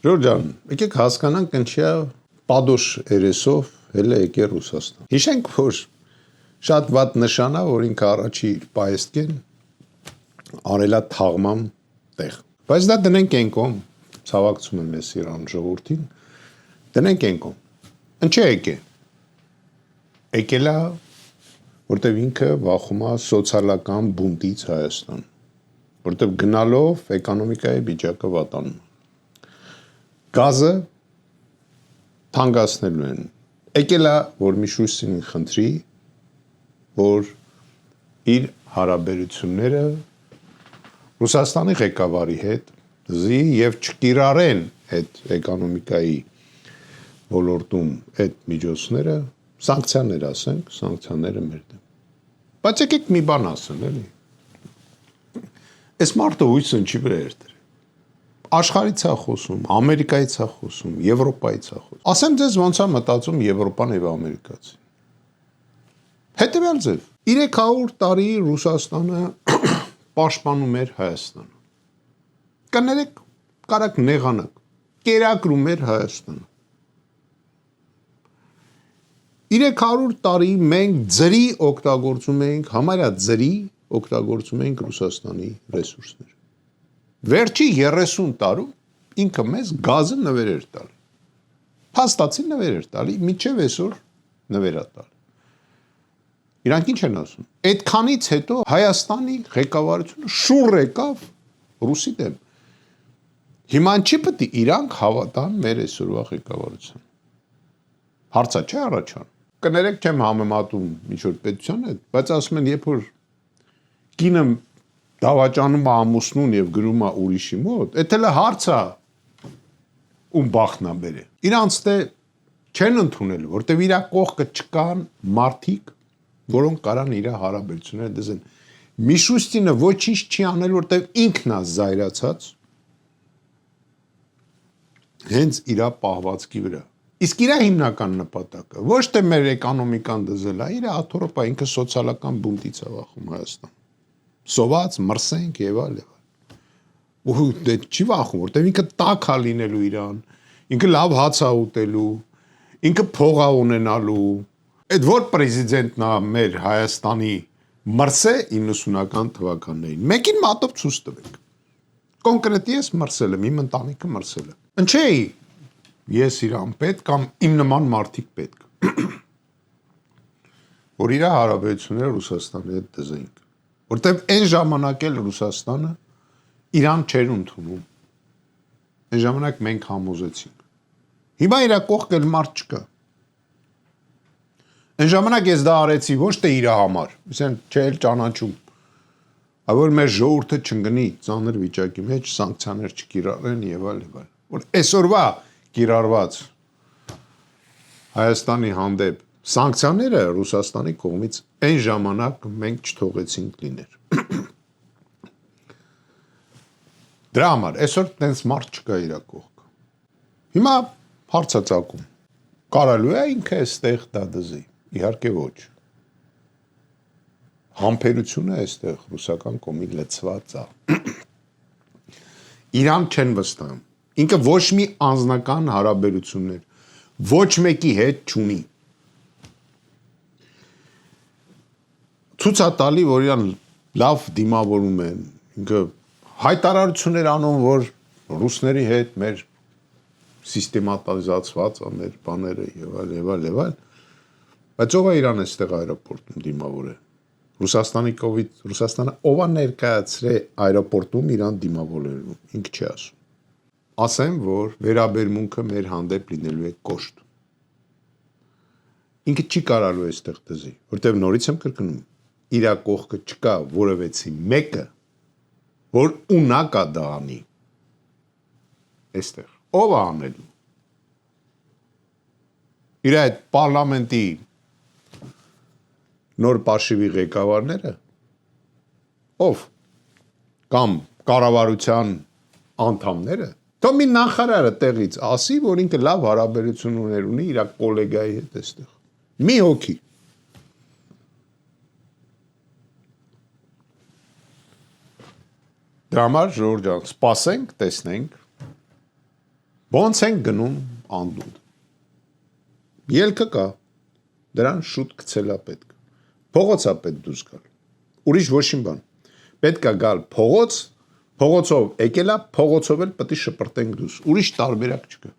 Ժորժ ջան, եկեք հասկանանք ինչա Պադոշ երեսով հելը եկե Ռուսաստան։ Հիշենք, որ շատ վատ նշան է, որ ինքը առաջի պայեստքեն արելա թաղման տեղ։ Բայց դա դնենք են կողմ, ցավակցում եմ ես Իրան ժողովրդին, դնենք են կողմ։ Ինչի եկե։ Եկելա, որտեվ ինքը վախում է սոցիալական բունտից Հայաստան, որտեվ գնալով էկոնոմիկայի վիճակը վատանում։ Գազը թանկացնելու են։ Եկելա, որ Միշուստինին խնդրի, որ իր հարաբերությունները Ռուսաստանի ղեկավարի հետ զի եւ չկիրառեն այդ էկոնոմիկայի ոլորտում այդ միջոցները, սանկցիաներ ասենք, սանկցիաները մեր դեմ։ Բայց եկեք մի բան ասեմ, էլի։ Այս մարդը հույսը ինչի վրա էր դրել։ Աշխարհից է խոսում, Ամերիկայից է խոսում, Եվրոպայից է խոսում։ Ասեմ ձեզ ոնց է մտածում Եվրոպան եւ Ամերիկացին։ Հետևյալ ձև 300 տարի Ռուսաստանը պաշտպանում էր Հայաստանը։ Կներեք, կարակ նեղանակ, կերակրում էր Հայաստանը։ 300 տարի մենք ձրի օգտագործում էինք, համարյա ձրի օգտագործում էինք Ռուսաստանի ռեսուրսները։ Վերջի 30 տարում ինքը մեզ գազը նվեր էր տալի։ Փաստացի նվեր էր տալի, մինչև այսօր նվեր է տալի։ Իրանք ինչ են ասում։ Այդքանից հետո Հայաստանի ղեկավարությունը շուռ եկավ Ռուսի դեմ։ Հիմա չի պետք է իրանք հավատան մեր այսօրվա ղեկավարությանը։ Հարցա չէ առաջան։ Կներեք չեմ համեմատում ինչ-որ պետության հետ, բայց ասում են, երբ որ կինը դավաճանում է ամուսնուն եւ գրում է ուրիշի մոտ, դա էլ հարց է ում բախն է բերե։ Իրանց դե չեն ընդունել, որտեվ իր կողքը չկան մարդիկ, որոնք կարան իր հարաբերությունները դզեն։ Միշուստինը ոչինչ չի անել, որտեվ ինքն է զայրացած հենց իր պահվածքի վրա։ Իսկ իր հիմնական նպատակը ոչ թե մեր էկոնոմիկան դզել է, իր աթոռոպա ինքը սոցիալական բունտից է վախում Հայաստան։ Սոված, մրսենք եւ այլ։ Ու դե չի վախում, որտեվ ինքը տաք է լինելու իրան, ինքը լավ հաց է ուտելու, ինքը փող է ունենալու։ Այդ որ պրեզիդենտն է մեր Հայաստանի մրսե 90-ական թվականներին։ Մեկին մատով ցույց տվեք։ Կոնկրետ ես մրսել եմ, իմ ընտանիքը մրսել է։ Ինչի՞ ես իրան պետք կամ իմ նման մարդիկ պետք։ Որ իր հարաբերությունները Ռուսաստանի հետ դզենք։ Որտեվ այն ժամանակ էլ Ռուսաստանը Իրան չէր ընդունում։ Այն ժամանակ մենք համոզեցինք։ Հիմա իր կողքել մարդ չկա։ Այն ժամանակ ես դա արեցի ոչ թե իր համար, ասեն չէ ճանաչում։ Այլ մեր ժողովուրդը չընկնի ծանր վիճակի մեջ, սանկցիաներ չկիրառեն եւ այլ եւ այլ։ Որ այսօրվա կիրառված Հայաստանի հանդեպ սանկցիաները Ռուսաստանի կողմից այն ժամանակ մենք չթողեցինք լիներ։ Դրա համար այսօր տենց մարդ չկա իր կողքը։ Հիմա հարցը ծագում։ Կարալու է ինքը այստեղ դա դզի։ Իհարկե ոչ։ Համբերությունը այստեղ ռուսական կողմի լցված է։ Իրան չեն վստահում։ Ինքը ոչ մի անձնական հարաբերություններ ոչ մեկի հետ չունի։ Ցույց է տալի, որ իրան լավ դիմավորում են, ինքը հայտարարություններ անում, որ ռուսների հետ մեր սիստեմատիզացված է մեր բաները եւ այլ եւ այլ եւ այլ։ Բայց ով է իրան այստեղ аэроպորտում դիմավորել։ Ռուսաստանի կողմից Ռուսաստանը ով է ներկայացրել аэроպորտում իրան դիմավորելու, ինքը չի ասում։ Ասեմ, որ վերաբերմունքը մեր հանդեպ լինելու է կոշտ։ Ինքը չի կարալու այստեղ դզի, որտեվ նորից եմ կրկնում, իր կողքը չկա որևէցի մեկը, որ ունակ է դա անի։ Այստեղ ով է անելու։ Իր այդ պարլամենտի նոր պաշիվի ղեկավարները ով կամ կառավարության անդամները թող մի նախարարը տեղից ասի, որ ինքը լավ հարաբերություն ունի իր գոլեգայի հետ այստեղ։ Մի հոգի։ Դրա համար Ժորժ ջան, սպասենք, տեսնենք, Ոնց են գնում անդունդ։ Ելքը կա, դրան շուտ գցելա պետք։ Փողոցա պետք դուրս գալ։ Ուրիշ ոչինչ բան։ Պետք է գալ փողոց, փողոցով եկելա, փողոցով էլ պետք է շպրտենք դուրս։ Ուրիշ տարբերակ չկա։